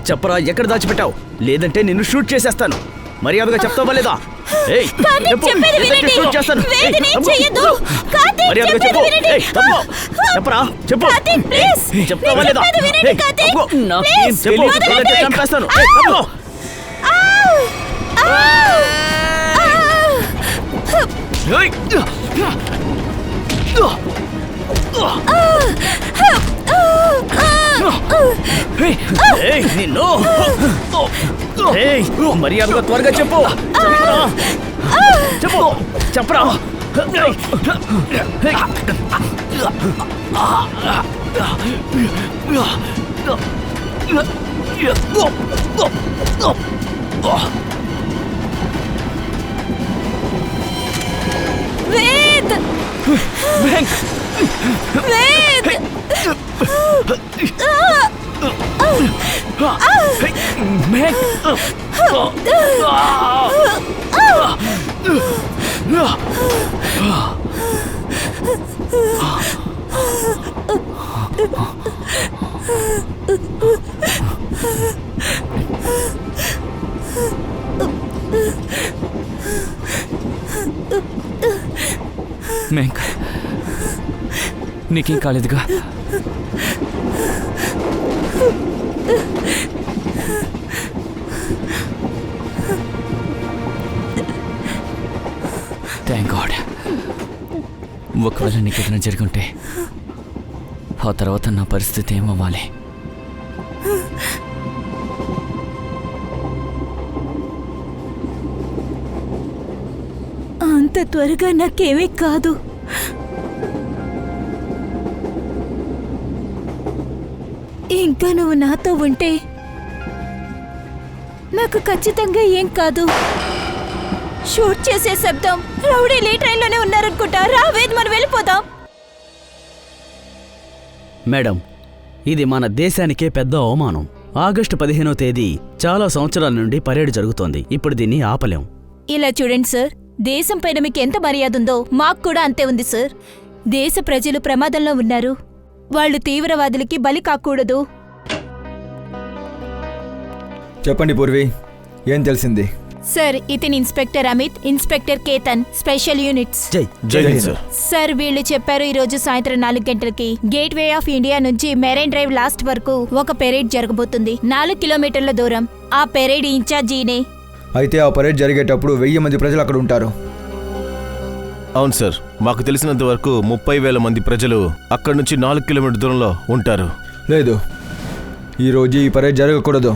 చెప్పరా, ఎక్కడ దాచిపెట్టావు? లేదంటే నిన్ను షూట్ చేసేస్తాను. మర్యాదగా చెప్తావా లేదా? చెప్పరా, చెప్పు. చెప్తావా లేదా? చంపేస్తాను. నిన్ను మర్యాదగా త్వరగా చెప్పు. చెప్పు, చెప్పరా. వేద్! వేద్! మేంక్, నీకేం కాలేదుగా? Thank God. ఒకవేళ నీకేదైనా జరుగుంటే ఆ తర్వాత నా పరిస్థితి ఏమవ్వాలి? అంత త్వరగా నాకేమీ కాదు. ఇంకా నువ్వు నాతో ఉంటే నాకు ఖచ్చితంగా ఏం కాదు. షూట్ చేసే శబ్దం, రౌడీలు ట్రైన్లోనే ఉన్నారనుకుంటా. రా వేద్, మనం వెళ్ళిపోదాం. మేడం, ఇది మన దేశానికే పెద్ద అవమానం. ఆగస్టు 15వ తేదీ చాలా సంవత్సరాల నుండి పరేడ్ జరుగుతోంది. ఇప్పుడు దీన్ని ఆపలేం. ఇలా చూడండి సార్, దేశం పైన మీకు ఎంత మర్యాద ఉందో మాకు కూడా అంతే ఉంది సార్. దేశ ప్రజలు ప్రమాదంలో ఉన్నారు. వాళ్ళు తీవ్రవాదులకి బలి కాకూడదు. చెప్పండి పూర్వి, ఏం తెలిసింది? సార్, ఇతని inspector Amit, inspector Ketan, special units. Sir, వీళ్ళు చెప్పారు ఈరోజు సాయంత్రం 4 గంటలకి గేట్ వే ఆఫ్ ఇండియా నుంచి మెరైన్ డ్రైవ్ లాస్ట్ వరకు ఒక పెరేడ్ జరగబోతుంది. 4 కిలోమీటర్ల దూరం. ఆ పెరేడ్ ఇన్ఛార్జ్ ఈయనే. అయితే ఆ పరేడ్ జరిగేటప్పుడు 1000 మంది ప్రజలు అక్కడ ఉంటారు. అవును సార్, మాకు తెలిసినంత వరకు 30,000 మంది ప్రజలు అక్కడి నుంచి 4 కిలోమీటర్ దూరంలో ఉంటారు. లేదు, ఈరోజు ఈ పరేడ్ జరగకూడదు.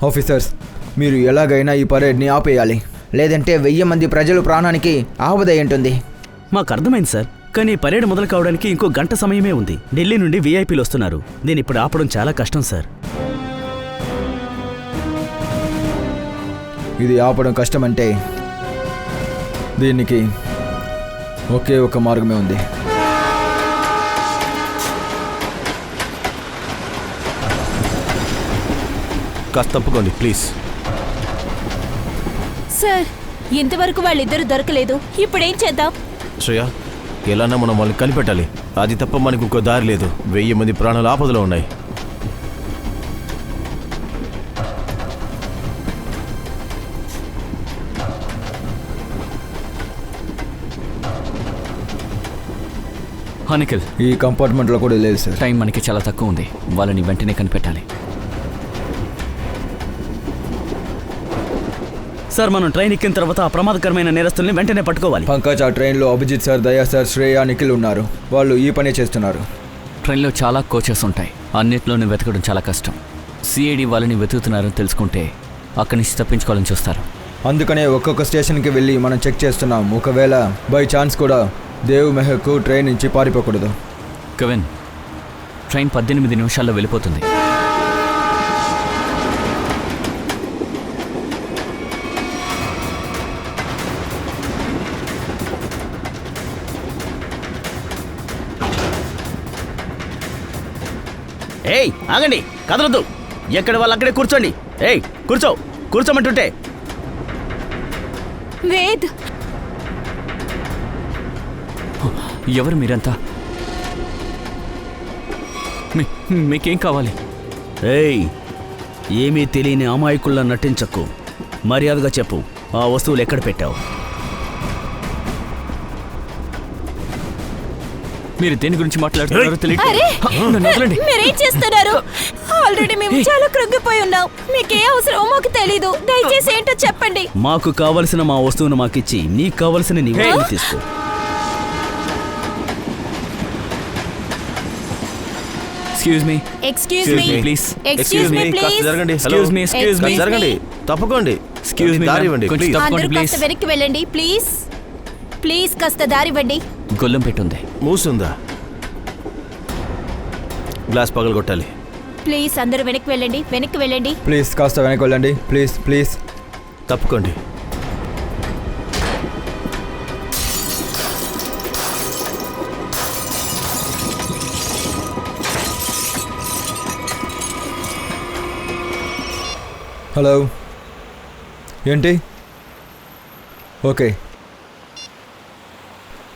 ఆఫీసర్స్, మీరు ఎలాగైనా ఈ పరేడ్ని ఆపేయాలి, లేదంటే 1000 మంది ప్రజలు ప్రాణానికి ఆపద ఉంటుంది. మాకు అర్థమైంది సార్, కానీ పరేడ్ మొదలు కావడానికి ఇంకో గంట సమయమే ఉంది. ఢిల్లీ నుండి వీఐపీలు వస్తున్నారు. దీన్ని ఇప్పుడు ఆపడం చాలా కష్టం సార్. ఇది ఆపడం కష్టమంటే దీనికి ఒకే ఒక మార్గమే ఉంది. కాస్త తప్పుకోండి ప్లీజ్. సార్, ఇంతవరకు వాళ్ళిద్దరూ దొరకలేదు. ఇప్పుడేం చేద్దాం? శ్రేయ, ఎలానా మనం వాళ్ళని కనిపెట్టాలి. అది తప్ప మనకు ఇంకో దారి లేదు. 1000 మంది ప్రాణాలు ఆపదలో ఉన్నాయి. నిఖిల్, ఈ కంపార్ట్మెంట్లో కూడా లేదు సార్. టైం మనకి చాలా తక్కువ ఉంది. వాళ్ళని వెంటనే కనిపెట్టాలి. సార్, మనం ట్రైన్ ఎక్కిన తర్వాత ఆ ప్రమాదకరమైన నేరస్తుల్ని వెంటనే పట్టుకోవాలి. పంకజ్, ఆ ట్రైన్లో అభిజిత్ సార్, దయా సార్, శ్రేయ, నిఖిల్ ఉన్నారు. వాళ్ళు ఈ పనే చేస్తున్నారు. ట్రైన్లో చాలా కోచెస్ ఉంటాయి. అన్నిట్లోనూ వెతకడం చాలా కష్టం. సిఐడి వాళ్ళని వెతుకుతున్నారని తెలుసుకుంటే అక్కడి నుంచి తప్పించుకోవాలని చూస్తారు. అందుకనే ఒక్కొక్క స్టేషన్కి వెళ్ళి మనం చెక్ చేస్తున్నాం. ఒకవేళ బై ఛాన్స్ కూడా దేవ్ మెహర్కు ట్రైన్ నుంచి పారిపోకూడదు. కవిన్, ట్రైన్ 18 నిమిషాల్లో వెళ్ళిపోతుంది. ఏయ్, ఆగండి, కదలొద్దు. ఎక్కడ వాళ్ళు అక్కడే కూర్చోండి. ఏయ్, కూర్చోమంటుంటే. వేద్, ఎవరు మీరంతా? మీకేం కావాలి? ఏయ్, ఏమీ తెలియని అమాయకుల్లా నటించకు. మర్యాదగా చెప్పు, ఆ వస్తువులు ఎక్కడ పెట్టావు? మీరు దేని గురించి మాట్లాడుతున్నారో అరే తెలియదు. మీరేం చేస్తున్నారు? ఆల్రెడీ మేము చాలా కృంగిపోయి ఉన్నాం. మీకే అవసరమో మాకు తెలీదు. దయచేసి ఏంటో చెప్పండి. మాకు కావలసిన మా వస్తువును మాకిచ్చి నీకు కావలసిన నీ వస్తువులు తీసుకో. Excuse me, excuse me please. Excuse me కాస్త ప్లీజ్. జరగండి. Excuse me, excuse me. Excuse me. జరగండి, తప్పకోండి. Excuse me, దారి ma'am. ఇవ్వండి కొంచెం ప్లీజ్. తప్ప- అందరూ please. కాస్త వెనక్కి వెళ్ళండి ప్లీజ్. ప్లీజ్ కాస్త దారి ఇవ్వండి. గొల్లం పెట్టుంది. మూసుందా? గ్లాస్ పగలగొట్టాలి. ప్లీజ్ అందరూ వెనక్కి వెళ్ళండి, వెనక్కి వెళ్ళండి. ప్లీజ్ కాస్త వెనక్కి వెళ్ళండి. Please please. తప్పుకోండి. హలో, ఏంటి? ఓకే,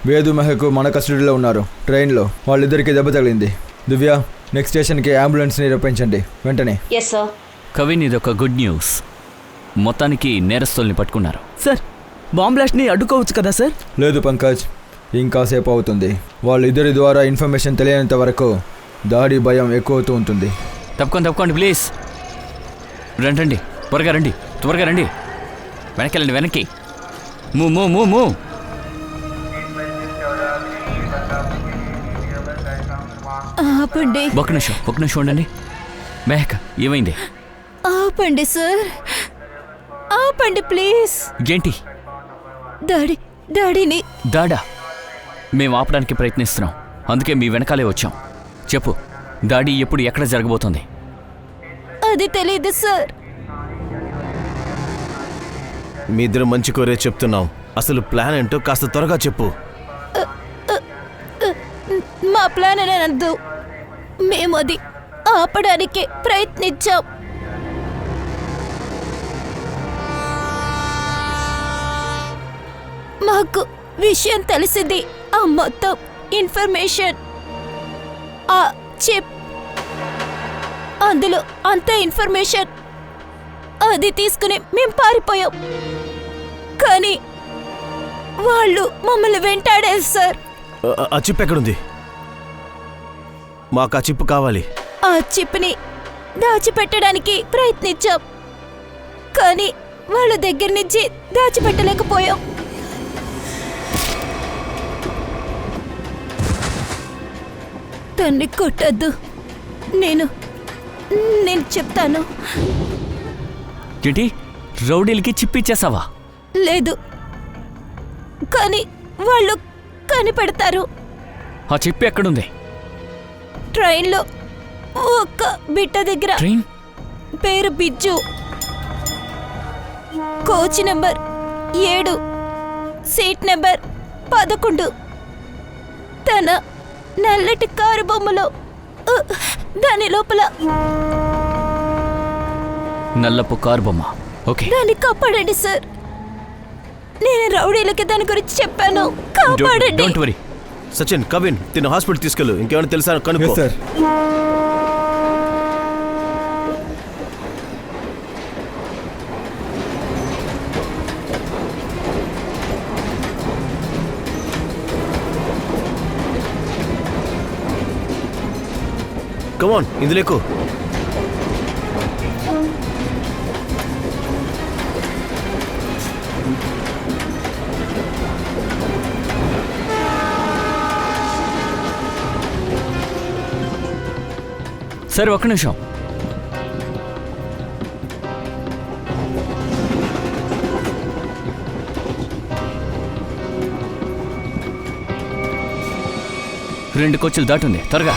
వేదు మెహకు మన కస్టడీలో ఉన్నారు. ట్రైన్లో వాళ్ళిద్దరికీ దెబ్బ తగిలింది. దివ్య, నెక్స్ట్ స్టేషన్కి అంబులెన్స్ని రప్పించండి వెంటనే. Yes sir. కవిన్, ఇదొక గుడ్ న్యూస్. మొత్తానికి నేరస్తుల్ని పట్టుకున్నారు. సార్, బాంబ్ బ్లాస్ట్ని అడ్డుకోవచ్చు కదా సార్? లేదు పంకజ్, ఇంకాసేపు అవుతుంది. వాళ్ళిద్దరి ద్వారా ఇన్ఫర్మేషన్ తెలియనంత వరకు దాడి భయం ఎక్కువ అవుతూ ఉంటుంది. తప్పుకోండి ప్లీజ్. రండి, త్వరగా రండి, త్వరగా రండి. వెనక్కి వెళ్ళండి, వెనక్కి. మూ. ఆపండి, ఒక్క నిమిషం ఉండండి. మెహక్, ఏమైంది? ఆపండి సార్, ఆపండి ప్లీజ్. ఏంటి? డాడీని దాడా? మేము ఆపడానికి ప్రయత్నిస్తున్నాం, అందుకే మీ వెనకాలే వచ్చాం. చెప్పు, దాడి ఎప్పుడు ఎక్కడ జరగబోతోంది? అది తెలియదు సార్. మీ ఇద్దరు మంచి కోరే చెప్తున్నాం. అసలు ప్లాన్ ఏంటో కాస్త త్వరగా చెప్పు. మా ప్లాన్ అనద్దు, మేము అది ఆపడానికి ప్రయత్నించాం. మాకు విషయం తెలిసింది. ఆ మొత్తం ఇన్ఫర్మేషన్, ఆ చిప్, అందులో అంత ఇన్ఫర్మేషన్ అది తీసుకుని మేము పారిపోయాం. కానీ వాళ్ళు మమ్మల్ని వెంటాడారు సార్. ఆ చిప్ ఎక్కడుంది? మాకు ఆ చిప్ కావాలి. ఆ చిప్ని దాచిపెట్టడానికి ప్రయత్నించాం, కానీ వాళ్ళ దగ్గర నుంచి దాచిపెట్టలేకపోయాం. తన్ని కొట్టద్దు, నేను చెప్తాను. ఏంటి, రౌడీలకి చిప్పిచ్చేసావా? లేదు, కానీ వాళ్ళు కనిపెడతారు. ఆ చిప్ ఎక్కడుంది? ట్రైన్లో ఒక బిడ్డ దగ్గర. ట్రైన్? పేరు Biju, coach number 7, seat number 11. తన నల్లటి కారు బొమ్మలో దాని లోపల నల్లపు కారు బొమ్మ. ఓకే, దాన్ని కాపాడండి సార్. నేను రౌడీలకి దాని గురించి చెప్పాను. కాపాడండి. Don't worry. సచిన్, కవిన్, తిన్న హాస్పిటల్ తీసుకెళ్ళు. ఇంకేమైనా తెలుసా కనుక్కో. Yes sir. కమాన్, ఇందులోకు. సరే, ఒక్క నిమిషం. రెండు కోచ్లు దాటుంది, త్వరగా.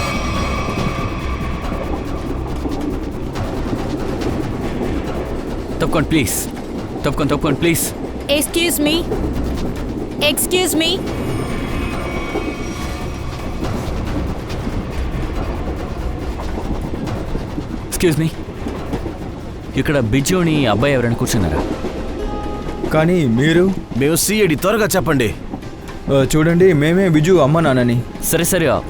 తప్పుకోండి ప్లీజ్, తప్పుకోండి please. Excuse me, excuse me. Excuse me, ఇక్కడ బిజ్జుని అబ్బాయి ఎవరైనా కూర్చున్నారా? కానీ మీరు మేము సిఐడి, త్వరగా చెప్పండి. చూడండి, మేమే బిజు అమ్మ నాన్నని. సరే, ఆ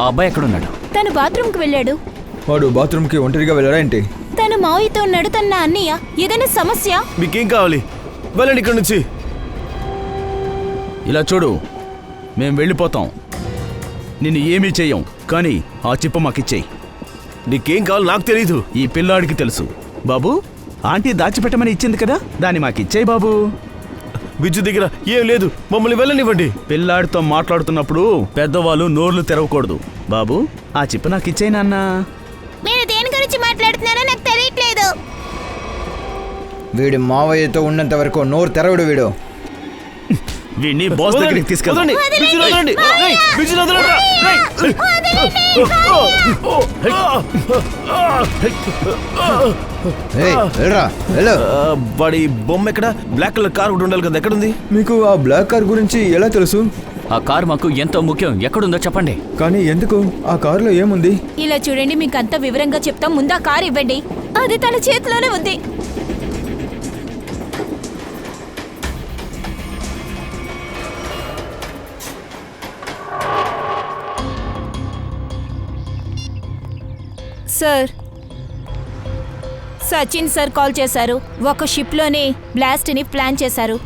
అబ్బాయి ఎక్కడున్నాడు? తను బాత్రూమ్కి వెళ్ళాడు. వాడు బాత్రూమ్కి ఒంటరిగా వెళ్ళాడా ఏంటి? తను మావయ్యతో ఉన్నాడు, తన అన్నయ్య. ఏదైనా సమస్య? మీకేం కావాలి? వెళ్ళండి ఇక్కడ నుంచి. ఇలా చూడు, మేం వెళ్ళిపోతాం, నిన్ను ఏమీ చెయ్యం, కానీ ఆ చిప్ప మాకిచ్చేయి. నీకేం కావాలి నాకు తెలీదు. ఈ పిల్లాడికి తెలుసు. బాబు, ఆంటీ దాచిపెట్టమని ఇచ్చింది కదా, దాన్ని మాకిచ్చేయి బాబు. బిజ్జు దగ్గర ఏం లేదు, మమ్మల్ని వెళ్ళనివ్వండి. పిల్లాడితో మాట్లాడుతున్నప్పుడు పెద్దవాళ్ళు నోర్లు తెరవకూడదు. బాబు, ఆ చిప్ప నాకిచ్చేయి నాన్న. మీరు దేని గురించి మాట్లాడుతున్నారో నాకు తెలియట్లేదు. వీడి మావయ్యతో ఉన్నంత వరకు నోరు తెరవడు వీడు. వీడిని బాస్ దగ్గరికి తీసుకెళ్తాం. వదలండి, బిజ్జుని వదలండి. రేయ్, బిజ్జుని వదలండిరా. రేయ్. ఏయ్, వెళ్ళరా, వెళ్ళు. వాడి బొమ్మ ఎక్కడ? బ్లాక్ కలర్ కార్ ఒకటి ఉండాలి కదా, ఎక్కడుంది? మీకు ఆ బ్లాక్ కార్ గురించి ఎలా తెలుసు? ఆ కారు మాకు ఎంతో ముఖ్యం. ఎక్కడుందో చెప్పండి. కానీ ఎందుకు? ఆ కారులో ఏముంది? ఇలా చూడండి, మీకు అంత వివరంగా చెప్తాం. ముందు ఆ కారు ఇవ్వండి. అది తన చేతిలోనే ఉంది. సార్, సచిన్ సార్ కాల్ చేశారు. ఒక షిప్లోనే బ్లాస్ట్ని ప్లాన్ చేశారు.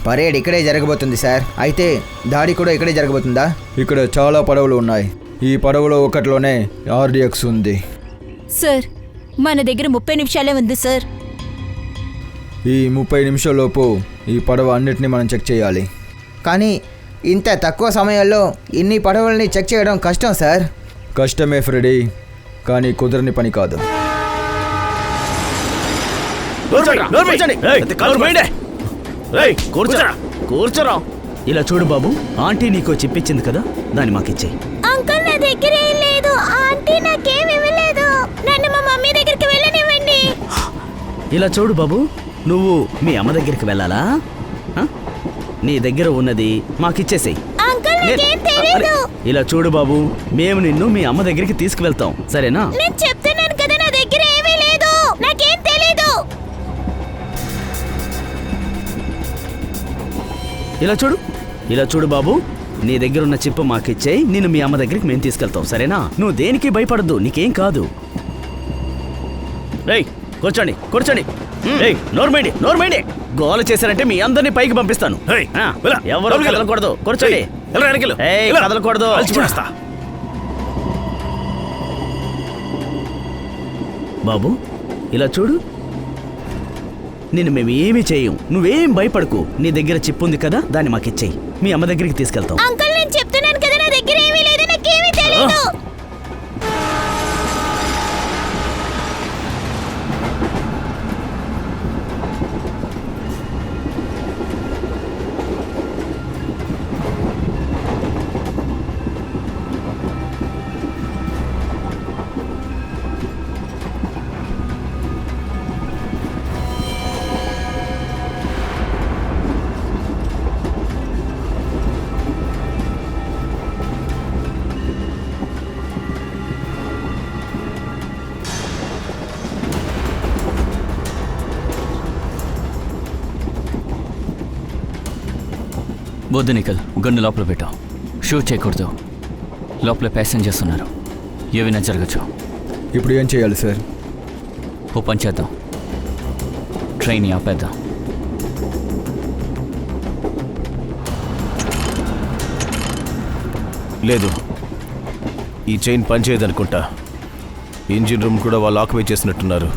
పరేడ్ ఇక్కడే జరగబోతుంది సార్. అయితే దాడి కూడా ఇక్కడే జరగబోతుందా? ఇక్కడ చాలా పడవలు ఉన్నాయి. ఈ పడవలో ఒకటిలోనే RDX ఉంది. సార్, మన దగ్గర 30 నిమిషాలే ఉంది సార్. ఈ 30 నిమిషాల్లోపు ఈ పడవ అన్నిటిని మనం చెక్ చేయాలి. కానీ ఇంత తక్కువ సమయంలో ఇన్ని పడవల్ని చెక్ చేయడం కష్టం సార్. కష్టమే ఫ్రెడీ, కానీ కుదరని పని కాదు. కూర్చోరా. ఇలా చూడు బాబు, ఆంటీ నీకో చిప్పిచ్చింది కదా, దాన్ని మాకిచ్చేయి. అంకుల్, నా దగ్గర ఏం లేదు. ఆంటీ నాకేం ఇవ్వలేదు. నన్ను మా మమ్మీ దగ్గరికి వెళ్ళనివ్వండి. ఇలా చూడు బాబు, నువ్వు మీ అమ్మ దగ్గరికి వెళ్ళాలా? ఆ? నీ దగ్గర ఉన్నది మాకిచ్చేసేయి. అంకుల్, నాకేం తెలీదు. ఇలా చూడు బాబు, మేము నిన్ను మీ అమ్మ దగ్గరికి తీసుకువెళ్తాం, సరేనా? నేను చెప్తున్నాను కదా, నా దగ్గర ఏమీ లేదు. నాకేం తెలీదు. ఇలా చూడు బాబు, నీ దగ్గర ఉన్న చిప్పు మాకిచ్చేయి. నిన్ను మీ అమ్మ దగ్గరికి మేము తీసుకెళ్తాం, సరేనా? నువ్వు దేనికి భయపడద్దు, నీకేం కాదు. రేయ్, కూర్చోండి. రేయ్, నోర్మైండి. గోల చేశారంటే మీ అందరినీ పైకి పంపిస్తాను. ఎవరు కదలకూడదు. కూర్చోండి. కదలకూడదు. బాబు, ఇలా చూడు, నిన్ను మేము ఏమీ చేయం, నువ్వేం భయపడకు. నీ దగ్గర చిప్పు ఉంది కదా, దాన్ని మాకిచ్చేయి. మీ అమ్మ దగ్గరికి తీసుకెళ్తాం. అంకుల్, నేను చెప్తున్నాను కదా, నా దగ్గర ఏమీ లేదు. నాకేమీ తెలీదు. వద్దు నిఖిల్, గన్ను లోపల పెట్టాం. షూట్ చేయకూడదు. లోపల ప్యాసింజర్స్ ఉన్నారు, ఏమైనా జరగచ్చు. ఇప్పుడు ఏం చేయాలి సార్? ఓ పని చేద్దాం, ట్రైన్ ఆపేద్దాం. లేదు, ఈ చైన్ పనిచేయదనుకుంటా. ఇంజిన్ రూమ్ కూడా వాళ్ళు ఆక్యుపై చేసినట్టున్నారు.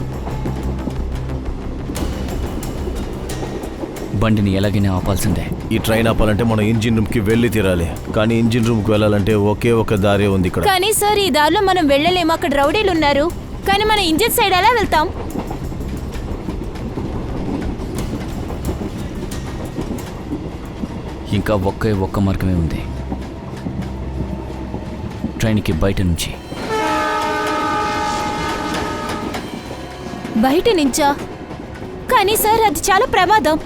బండిని ఎలాగైనా ఆపాల్సిందే. ఈ ట్రైన్ ఆపాలంటే మనం ఇంజిన్ రూమ్కి వెళ్ళి తీరాలి. కానీ ఇంజిన్ రూమ్కి వెళ్ళాలంటే ఒకే ఒక దారి ఉంది ఇక్కడ. కానీ సార్, ఈ దారిలో మనం వెళ్ళలేము. అక్కడ రౌడీలు ఉన్నారు. కానీ మన ఇంజిన్ సైడ్ ఎలా వెళ్తాం? ఇంకా ఒక్క మార్గమే ఉంది, ట్రైన్కి బయట నుంచి. బయట నుంచా? కానీ సార్, అది చాలా ప్రమాదం.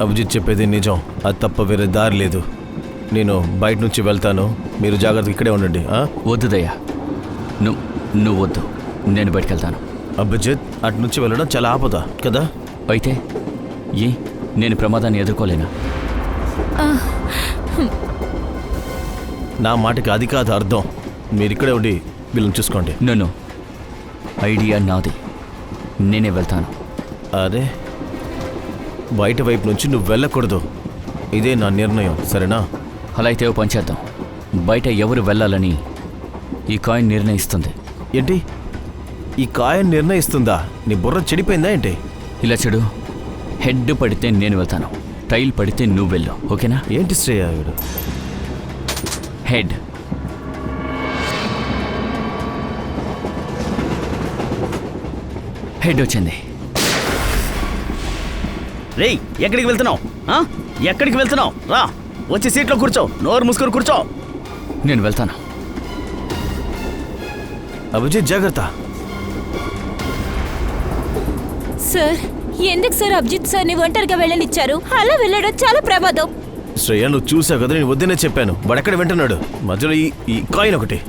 అభిజిత్ చెప్పేది నిజం, అది తప్ప వేరే దారి లేదు. నేను బయట నుంచి వెళ్తాను, మీరు జాగ్రత్తగా ఇక్కడే ఉండండి. వద్దు దయ్యా, నువ్వు వద్దు, నేను బయటకు వెళ్తాను. అభిజిత్, అటు నుంచి వెళ్ళడం చాలా ఆపద కదా. అయితే నేను ప్రమాదాన్ని ఎదుర్కోలేనా? నా మాటకి అది కాదు అర్థం. మీరు ఇక్కడే ఉండి వీళ్ళని చూసుకోండి. నన్ను ఐడియా నాది, నేనే వెళ్తాను. అరే, బయట వైపు నుంచి నువ్వు వెళ్ళకూడదు. ఇదే నా నిర్ణయం, సరేనా? అలా అయితే ఓ పని చేద్దాం. బయట ఎవరు వెళ్ళాలని ఈ కాయిన్ నిర్ణయిస్తుంది. ఏంటి, ఈ కాయిన్ నిర్ణయిస్తుందా? నీ బుర్ర చెడిపోయిందా ఏంటి? ఇలా చెడు, హెడ్ పడితే నేను వెళ్తాను, టైల్ పడితే నువ్వు వెళ్ళు, ఓకేనా? ఏంటి శ్రేయ వీడు? హెడ్. హెడ్ వచ్చింది. రేయ్, ఎక్కడికి వెళ్తున్నావు? ఎక్కడికి వెళ్తున్నావు? రా, వచ్చి సీట్లో కూర్చో, నోరు మూసుకొని కూర్చో. నేను వెళ్తాను. అభిజిత్, జాగ్రత్త. సార్, ఎందుకు సార్ అభిజిత్ సార్ని ఒంటరిగా వెళ్ళనిచ్చారు? అలా వెళ్ళడం చాలా ప్రమాదం. శ్రేయ, నువ్వు చూసావు కదా, నేను వద్దనే చెప్పాను. వాడెక్కడ వింటున్నాడు? మధ్యలో ఈ కాయిన్ ఒకటి.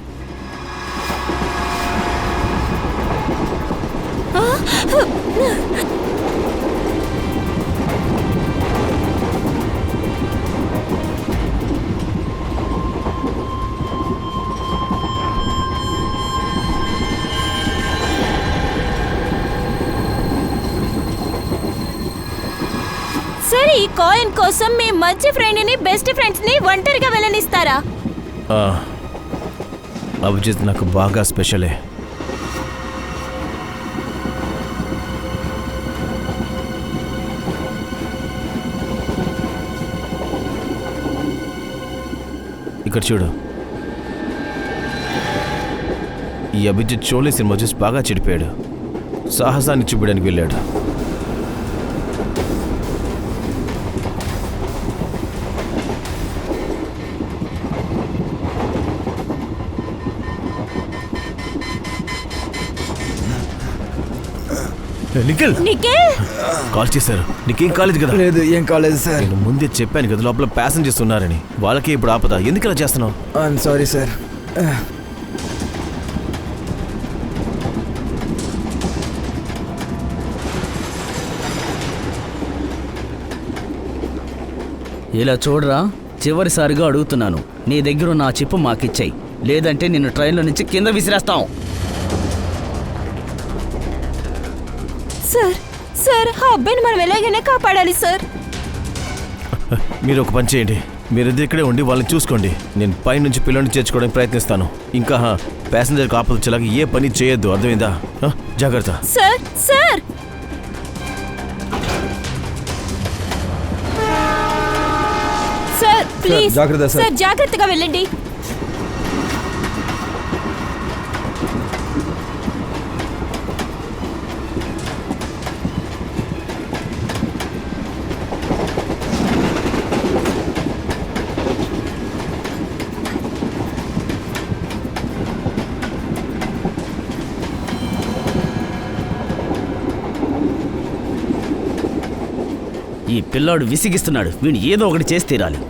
సార్, ఈ కాయిన్ కోసం మీ మంచి ఫ్రెండ్ని, బెస్ట్ ఫ్రెండ్స్ని ఒంటరిగా వెళ్ళనిస్తారా? అభిజిత్ నాకు బాగా స్పెషలే. ఇక్కడ చూడు, ఈ అభిజిత్ షోలే సినిమా చూసి బాగా చెడిపోయాడు. సాహసాన్ని చూపడానికి వెళ్ళాడు. నిఖిల్, కాల్ చేశారు. నీకేం కాలేదు కదా? లేదు, ఏం కాలేదు సార్. నేను ముందే చెప్పాను కదా, లోపల ప్యాసింజర్స్ ఉన్నారని. వాళ్ళకి ఇప్పుడు ఆపద. ఎందుకు ఇలా చేస్తున్నావు? I'm sorry sir. ఇలా చూడరా, చివరిసారిగా అడుగుతున్నాను, నీ దగ్గర ఉన్న ఆ చిప్పు మాకిచ్చాయి, లేదంటే నిన్ను ట్రైన్లో నుంచి కింద విసిరేస్తాం. సార్, సార్, ఆ అబ్బాయిని మనం ఎలాగైనా కాపాడాలి సార్. మీరు ఒక పని చేయండి, మీరిద్దరు ఇక్కడే ఉండి వాళ్ళని చూసుకోండి. నేను పైనుంచి పిల్లల్ని చేర్చుకోవడానికి ప్రయత్నిస్తాను. ఇంకా ప్యాసింజర్కి ఆపద వచ్చేలాగా ఏ పని చేయొద్దు, అర్థమైందా? జాగ్రత్త. సార్, సార్, సార్ ప్లీజ్, జాగ్రత్త సార్. సార్ జాగ్రత్తగా వెళ్ళండి. ఈ పిల్లాడు విసిగిస్తున్నాడు, వీడిని ఏదో ఒకటి చేసి తీరాలి.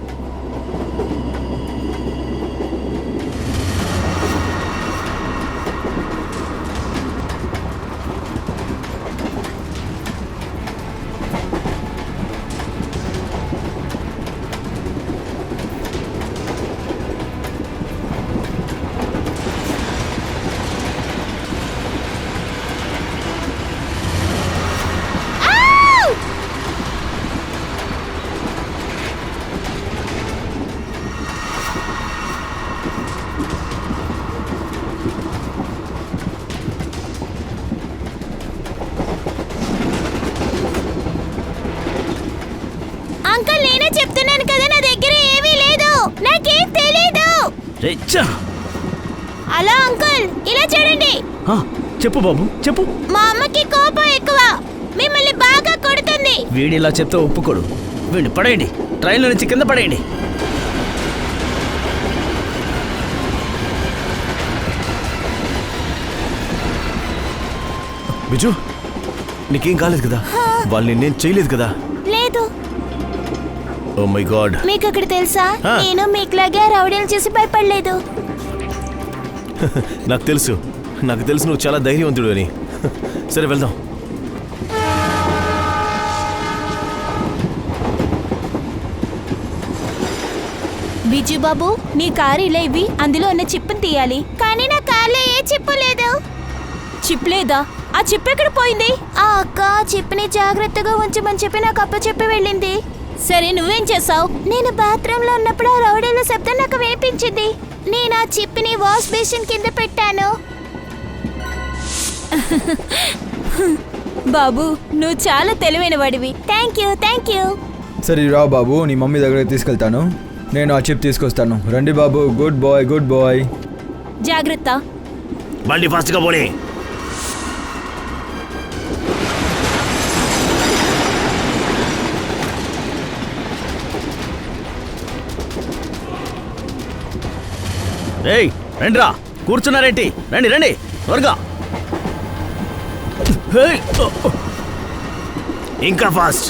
అంకుల్, నేనే చెప్తున్నాను కదా, నా దగ్గర ఏమీ లేదు, నాకేం తెలీదు. రెచ్చా, అలా అంకుల్, ఇలా చూడండి. చెప్పు బాబు, చెప్పు. మా అమ్మకి కోపం ఎక్కువ, మిమ్మల్ని బాగా కొడుతుంది. వీడిలా చెప్తే ఒప్పుకోడు. వీడిని పడేయండి, ట్రైన్లో నుంచి కింద పడేయండి. బిజు, నీకేం కాలేదు కదా? వాళ్ళని నేను చేయలేదు కదా? లేదు. Oh my god. మీకు అక్కడ తెలుసా, నేను మీకులాగే రౌడీలు చూసి భయపడలేదు. నాకు తెలుసు నువ్వు చాలా ధైర్యవంతుడు అని. సరే, వెళ్దాం. బిజు బాబు, నీ కారు ఇలా ఇవ్వి, అందులో ఉన్న చిప్పుని తీయాలి. కానీ నా కార్లో ఏ చిప్పు లేదు. చిప్ లేదా? ఆ చిప్ ఎక్కడ పోయింది? ఆ చిప్ని జాగ్రత్తగా ఉంచమని చెప్పి నాకు అప్పచెప్పి వెళ్ళింది. సరే నువ్వేం చేసావు? నేను బాత్రూమ్ లో ఉన్నప్పుడు ఆ రౌడీల శబ్దం నాకు వినిపించింది. నేను ఆ చిప్ని వాష్ బేసిన్ కింద పెట్టాను. బాబు నువ్వు చాలా తెలివైన వాడివి. Thank you. సరే రా బాబు, నీ మమ్మీ దగ్గరికి తీసుకెళ్తాను. నేను ఆ చిప్ తీసుకొస్తాను. రండి బాబు. Good bye. జాగ్రత్త. బండి ఫాస్ట్గా పోనీ. ఏయ్ రండిరా, కూర్చున్నారేంటి? రండి త్వరగా. ఏయ్, ఇంకా ఫాస్ట్.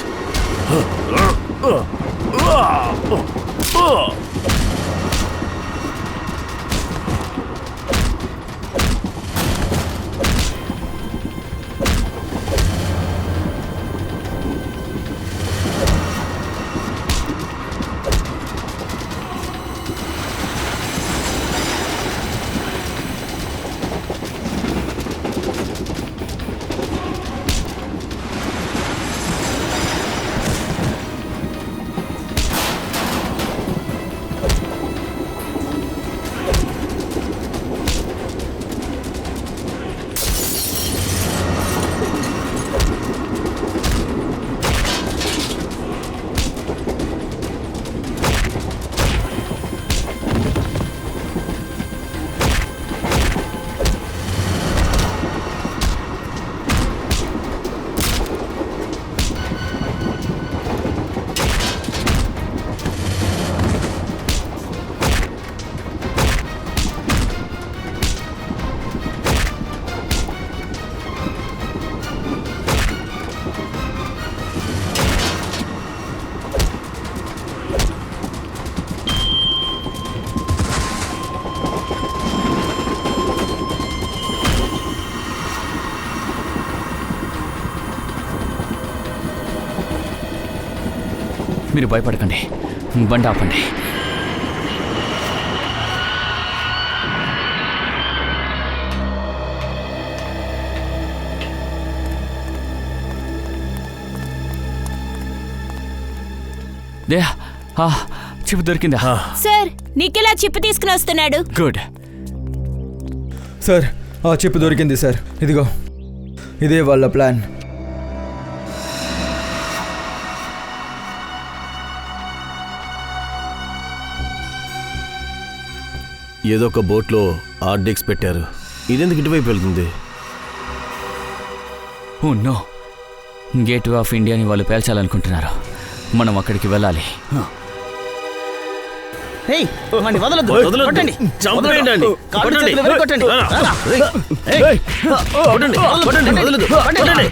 మీరు భయపడకండి, బండి ఆపండి. చిప్ దొరికిందా? సార్ నీకెలా చిప్ తీసుకుని వస్తున్నాడు? గుడ్. సార్ ఆ చిప్ దొరికింది సార్. ఇదిగో, ఇదే వాళ్ళ ప్లాన్. ఏదో ఒక బోట్లో ఆర్డెక్స్ పెట్టారు. ఇదెందుకు ఇటువైపు వెళ్తుంది? నో, గేట్వే ఆఫ్ ఇండియాని వాళ్ళు పేల్చాలనుకుంటున్నారు. మనం అక్కడికి వెళ్ళాలి. ఏయ్ వాణ్ణి వదలొద్దు. వదలొద్దు. కొట్టండి. చంపేయండి. కాళ్ళు కొట్టండి. చేతులు విరగొట్టండి. ఏయ్, కొట్టండి. వదలొద్దు. కొట్టండి.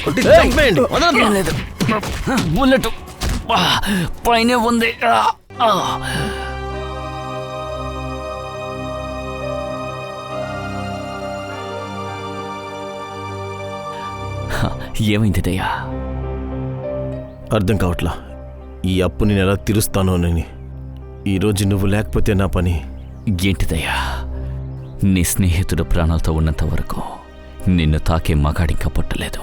కొట్టి చంపేయండి. ఏం లేదు, బుల్లెట్ పైనే ఉంది. ఏమైంది దయ్యా? అర్థం కావట్లా. ఈ అప్పు నేను ఎలా తీరుస్తానోనని. ఈరోజు నువ్వు లేకపోతే నా పని. ఏంటిదయ్యా? నీ స్నేహితుడు ప్రాణాలతో ఉన్నంత వరకు నిన్ను తాకే మగాడింకా పుట్టలేదు.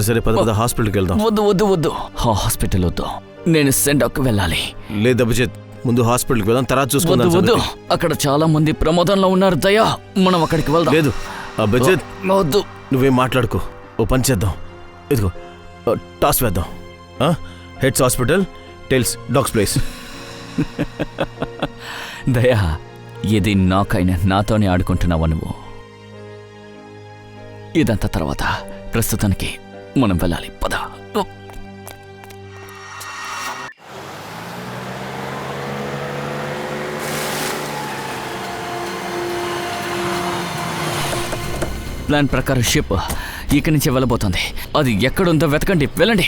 సరే పద హాస్పిటల్కి వెళ్దాం. వద్దు, హాస్పిటల్ వద్దు. నేను సెండాక్ వెళ్ళాలి. లేదు అభిజిత్, ముందు హాస్పిటల్కి వెళ్దాం, తర్వాత చూసుకుందాం. వద్దు, అక్కడ చాలా మంది ప్రమాదంలో ఉన్నారు దయ్యా. మనం అక్కడికి వెళ్దాం. లేదు అభిజిత్, వద్దు. నువ్వేం మాట్లాడుకో. ఓ పని చేద్దాం. ఇదిగో టాస్ వేద్దాం. Heads hospital, tales dogs place. దయా, ఇది నాకైనా నాతోనే ఆడుకుంటున్నావా నువ్వు? ఇదంతా తర్వాత. ప్రస్తుతానికి మనం వెళ్ళాలి, పద. ప్లాన్ ప్రకారం షిప్ ఇక్కడి నుంచి వెళ్ళబోతుంది. అది ఎక్కడుందో వెతకండి, వెళ్ళండి.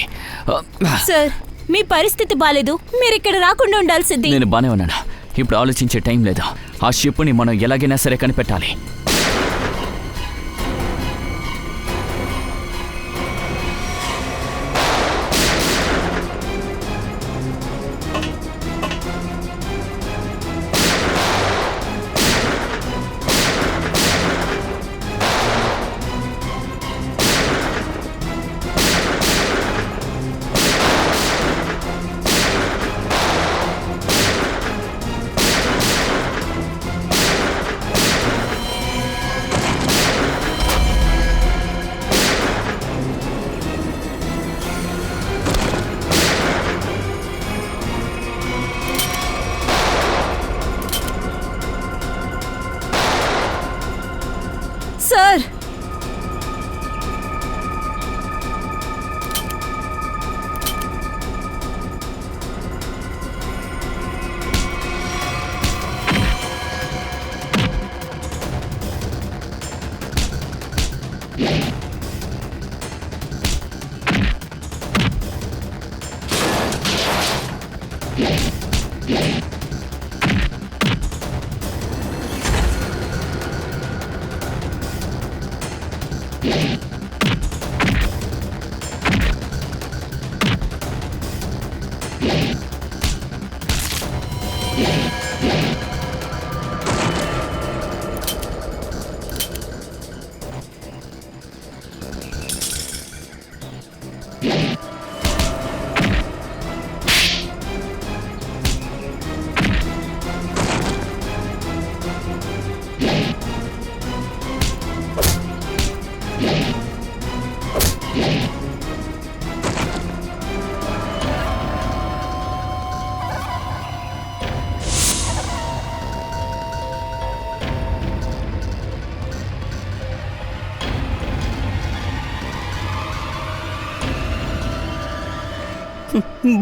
సార్ మీ పరిస్థితి బాలేదు, మీరు ఇక్కడ రాకుండా ఉండాల్సింది. నేను బానే ఉన్నాను. ఇప్పుడు ఆలోచించే టైం లేదు. ఆ షిప్ని మనం ఎలాగైనా సరే కనిపెట్టాలి.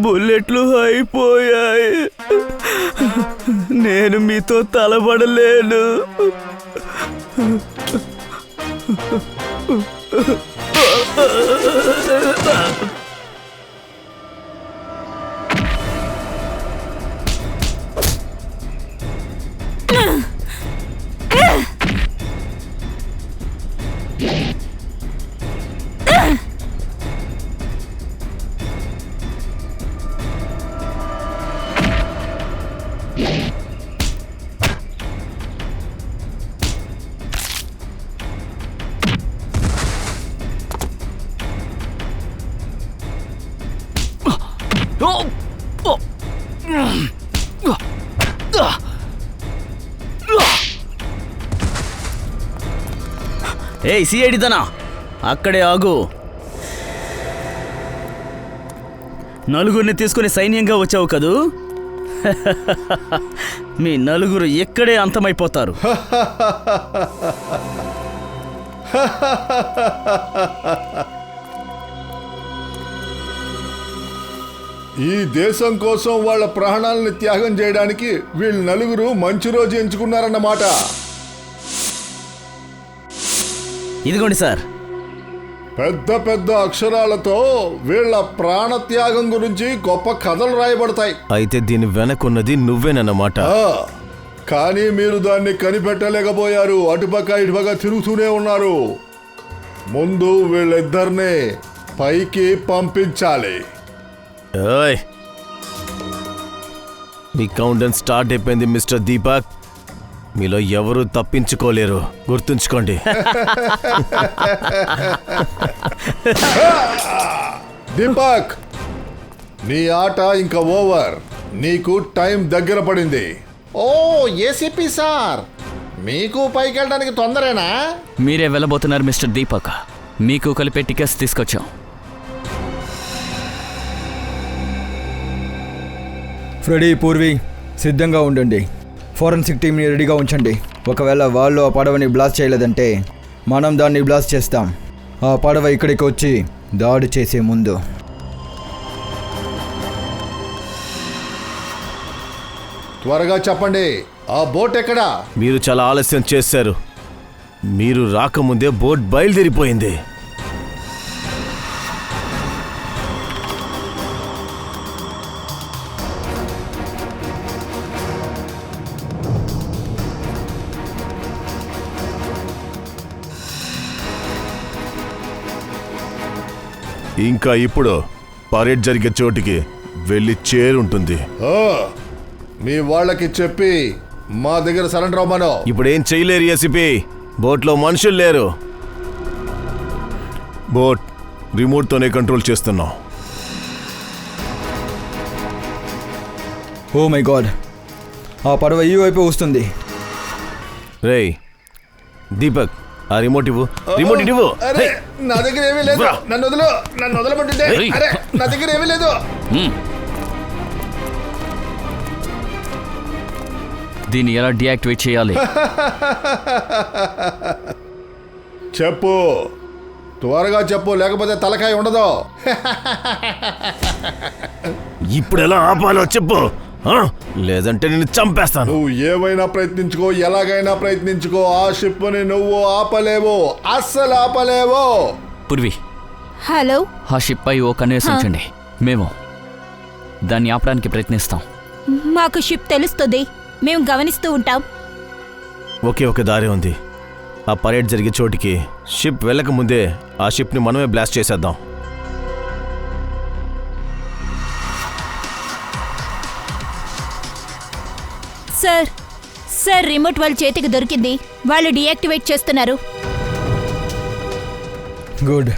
బుల్లెట్లు అయిపోయాయి. నేను మీతో తలబడలేను. ఏయ్ సిఐడి తనా, అక్కడే ఆగు. నలుగురిని తీసుకుని సైన్యంగా వచ్చావు కదూ? మీ నలుగురు ఇక్కడే అంతమైపోతారు. ఈ దేశం కోసం వాళ్ళ ప్రాణాలను త్యాగం చేయడానికి వీళ్ళు నలుగురు మంచి రోజు ఎంచుకున్నారన్నమాట. ఇదిగోండి సార్. పెద్ద పెద్ద అక్షరాలతో వీళ్ళ ప్రాణత్యాగం గురించి గొప్ప కథలు రాయబడతాయి. అయితే దీని వెనకున్నది నువ్వేనన్నమాట. కానీ మీరు దాన్ని కనిపెట్టలేకపోయారు. అటుపక్క ఇటుపక్క తిరుగుతూనే ఉన్నారు. ముందు వీళ్ళిద్దరిని పైకి పంపించాలి. ఓయ్, మీ కౌంటౌన్ స్టార్ట్ అయిపోయింది మిస్టర్ దీపక్. మీలో ఎవరు తప్పించుకోలేరు, గుర్తుంచుకోండి. దీపక్, నీ ఆట ఇంకా ఓవర్. నీకు టైం దగ్గర పడింది. ఓ ఏసీపీ సార్, మీకు పైకి వెళ్ళడానికి తొందరేనా? మీరే వెళ్ళబోతున్నారు మిస్టర్ దీపక్. మీకు కలిపే టికెట్స్ తీసుకొచ్చాం. ఫ్రెడీ, పూర్వి సిద్ధంగా ఉండండి. ఫోరెన్సిక్ టీమ్ని రెడీగా ఉంచండి. ఒకవేళ వాళ్ళు ఆ పడవని బ్లాస్ట్ చేయలేదంటే మనం దాన్ని బ్లాస్ట్ చేస్తాం. ఆ పడవ ఇక్కడికి వచ్చి దాడి చేసే ముందు. త్వరగా చెప్పండి, ఆ బోట్ ఎక్కడా? మీరు చాలా ఆలస్యం చేశారు. మీరు రాకముందే బోట్ బయలుదేరిపోయింది. ఇంకా ఇప్పుడు పరేడ్ జరిగే చోటికి వెళ్ళి చేరుంటుంది. మీ వాళ్ళకి చెప్పి మా దగ్గర సరెండర్ అవ్వమను. ఇప్పుడేం చేయలేరు ఏసీపీ. బోట్లో మనుషులు లేరు. బోట్ రిమోట్తోనే కంట్రోల్ చేస్తున్నాం. ఓ మై గాడ్, ఆ పడవ ఈ వైపు వస్తుంది. రేయ్ దీపక్, ఆ రిమోట్ ఇవ్వు. రిమోట్ ఇవ్వు. అరే, నా దగ్గర ఏమీ లేదు. నన్ను వదలు, నన్ను వదలబట్టుంటే. అరే, నా దగ్గర ఏమీ లేదు. దీన్ని ఎలా డియాక్టివేట్ చేయాలి? చెప్పు, త్వరగా చెప్పు, లేకపోతే తలకాయ ఉండదు. ఇప్పుడు ఎలా ఆపాలో చెప్పు, లేదంటే నేను చంపేస్తాను. నువ్వు ఏమైనా ప్రయత్నించుకో, ఎలాగైనా ప్రయత్నించుకో, ఆ షిప్ని నువ్వు ఆపలేవు, అస్సలు ఆపలేవు. పూర్వి, హలో, ఆ షిప్ పై ఓ కన్నేసి ఉంచండి. మేము దాన్ని ఆపడానికి ప్రయత్నిస్తాం. మాకు షిప్ తెలుస్తుంది, మేము గమనిస్తూ ఉంటాం. ఒకే ఒక దారి ఉంది. ఆ పరేడ్ జరిగే చోటికి షిప్ వెళ్ళక ముందే ఆ షిప్ని మనమే బ్లాస్ట్ చేసేద్దాం. సార్ సార్ రిమోట్ వాళ్ళ చేతికి దొరికింది. వాళ్ళు డీయాక్టివేట్ చేస్తున్నారు. గుడ్.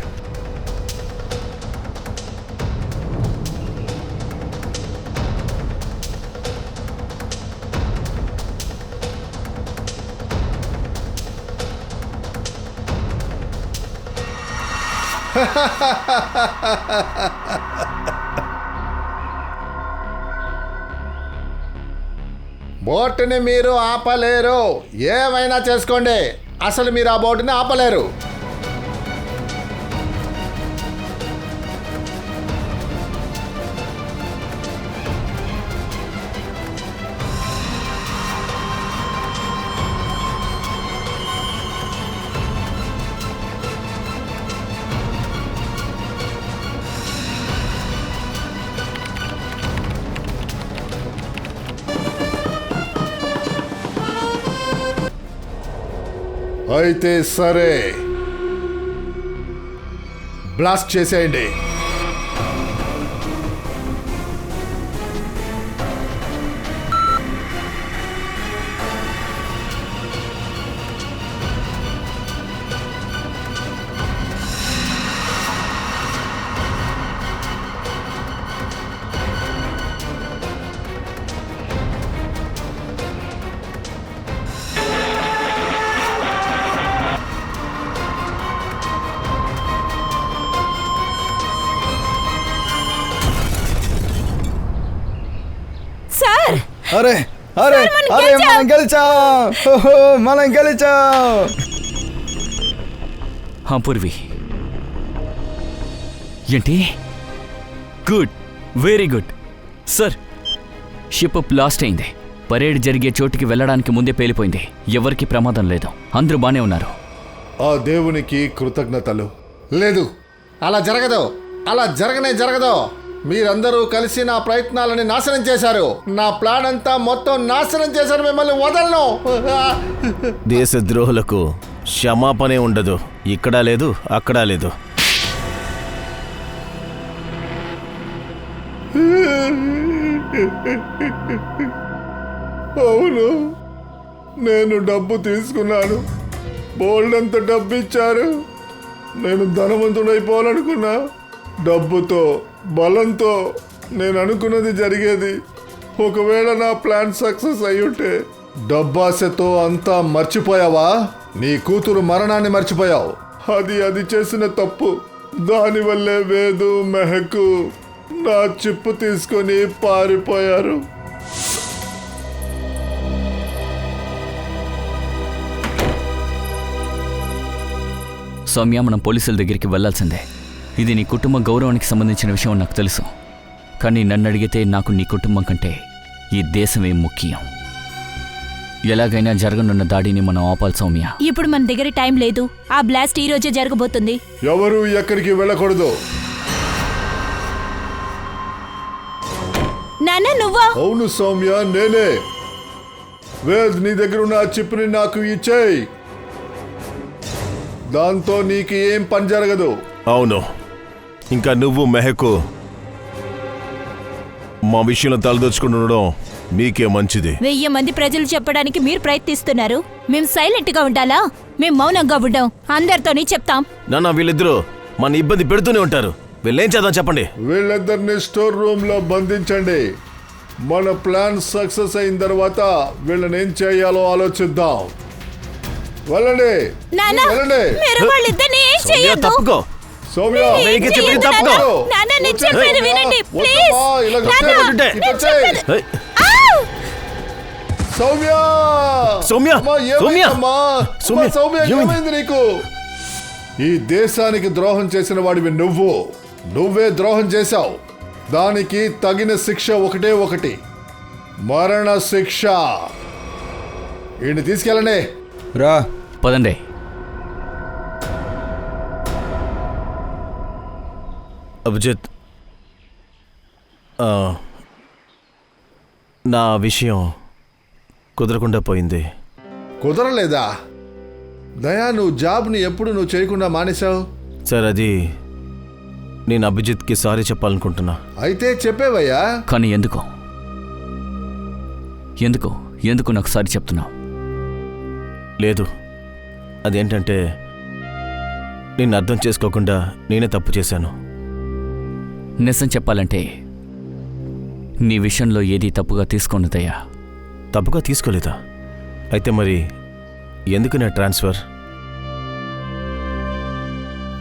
బోటుని మీరు ఆపలేరు. ఏమైనా చేసుకోండి, అసలు మీరు ఆ బోటుని ఆపలేరు. అయితే సరే, బ్లాస్ట్ చేసేయండి. సార్ అరే అరే అరే మనం గెలిచాం. మనం గెలిచాం. పూర్వి ఏంటి? Good, very good sir. Ship blast అయింది. పరేడ్ జరిగే చోటుకి వెళ్ళడానికి ముందే పేలిపోయింది. ఎవరికి ప్రమాదం లేదు, అందరూ బానే ఉన్నారు. ఆ దేవునికి కృతజ్ఞతలు. లేదు, అలా జరగదు, అలా జరగదు. మీరందరూ కలిసి నా ప్రయత్నాలని నాశనం చేశారు. నా ప్లాన్ అంతా మొత్తం నాశనం చేశారు. మిమ్మల్ని వదలను. దేశద్రోహులకు క్షమాపణే ఉండదు. ఇక్కడా లేదు, అక్కడా లేదు. అవును, నేను డబ్బు తీసుకున్నాను. బోల్డంత డబ్బు ఇచ్చారు. నేను ధనవంతుడైపోవాలనుకున్నా. డబ్బుతో, బలంతో నేను అనుకున్నది జరిగేది. ఒకవేళ నా ప్లాన్ సక్సెస్ అయ్యుంటే. డబ్బాసతో అంతా మర్చిపోయావా? నీ కూతురు మరణాన్ని మర్చిపోయావు. అది చేసిన తప్పు. దానివల్లే వేదు, మెహక్ నా చిప్పు తీసుకొని పారిపోయారు. సౌమ్య, మనం పోలీసుల దగ్గరికి వెళ్లాల్సిందే. ఇది నీ కుటుంబ గౌరవానికి సంబంధించిన విషయం నాకు తెలుసు. కానీ నన్ను అడిగితే నాకు నీ కుటుంబం కంటే ఈ దేశమే ముఖ్యం. ఎలాగైనా జరగనున్న దాడిని మనం ఆపాలి సౌమ్య. ఇప్పుడు మన దగ్గర టైం లేదు. ఆ బ్లాస్ట్ ఈ రోజే జరగబోతుంది. ఎవరు ఎక్కడికి వెళ్ళకూడదు. నాన్న నువ్వా? అవును సౌమ్య, నేనే. వేద్, నీ దగ్గర ఉన్న ఆ చిప్ని నాకు ఇచ్చేయి. దాంతో నీకు ఏం పని జరగదు. అవును, ఇంకా నువ్వు మెహకు మా విషయంలో తలదొచ్చుకుంటుండడం మీకే మంచిది. 1000 మంది ప్రజలు చెప్పడానికి మీరు ప్రయత్నిస్తున్నారు. మేము సైలెంట్ గా ఉండాలా? మేము మౌనంగా ఉండాం. అందరితోని చెప్తాం. నాన్న, వీళ్ళిద్దరూ మన ఇబ్బంది పెడుతూనే ఉంటారు. వీళ్ళేం చేద్దాం చెప్పండి. వీళ్ళిద్దరిని స్టోర్ రూమ్ లో బంధించండి. మన ప్లాన్ సక్సెస్ అయిన తర్వాత వీళ్ళని ఏం చేయాలో ఆలోచిద్దాం. వెళ్ళండి, నాన్న, వెళ్ళండి. మీరు వాళ్ళిద్దరిని ఏం సౌమ్య, చేయొద్దు. తప్పుకో. సౌమ్య, ఏం చేయొద్దు నాన్న. నాన్న, నేను చెప్పేది వినండి ప్లీజ్. నాన్న, నేను చెప్పేది. ఏయ్, ఆవ్! సౌమ్య, సౌమ్య, అమ్మా, సౌమ్య, ఏమైందమ్మా? సౌమ్య, అమ్మా, సౌమ్య, ఏమైంది? ఏమైంది నీకు? ఈ దేశానికి ద్రోహం చేసిన వాడివి నువ్వే ద్రోహం చేశావు. దానికి తగిన శిక్ష ఒకటే ఒకటి, మరణ శిక్ష. ఈయన్ని తీసుకెళ్ళండి. రా. పదండి. అభిజిత్, నా విషయం కుదరకుండా పోయింది. కుదరలేదా? దయా, నువ్వు జాబ్ని ఎప్పుడు నువ్వు చేయకుండా మానేశావు? సార్, అది నేను అభిజిత్కి సారీ చెప్పాలనుకుంటున్నా. అయితే చెప్పేవయ్యా. కానీ ఎందుకు ఎందుకు ఎందుకు నాకు సారీ చెప్తున్నావు? లేదు, అదేంటంటే నేను అర్థం చేసుకోకుండా నేనే తప్పు చేశాను. నిజం చెప్పాలంటే నీ విషయంలో ఏదీ తప్పుగా తీసుకున్నదయ్యా. తప్పుగా తీసుకోలేదా? అయితే మరి ఎందుకు నా ట్రాన్స్ఫర్?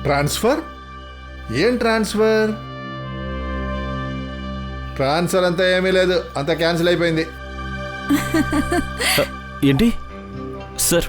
ట్రాన్స్ఫర్? ఏం ట్రాన్స్ఫర్? ట్రాన్స్ఫర్ అంతా ఏమీ లేదు, అంతా క్యాన్సిల్ అయిపోయింది. ఏంటి? సార్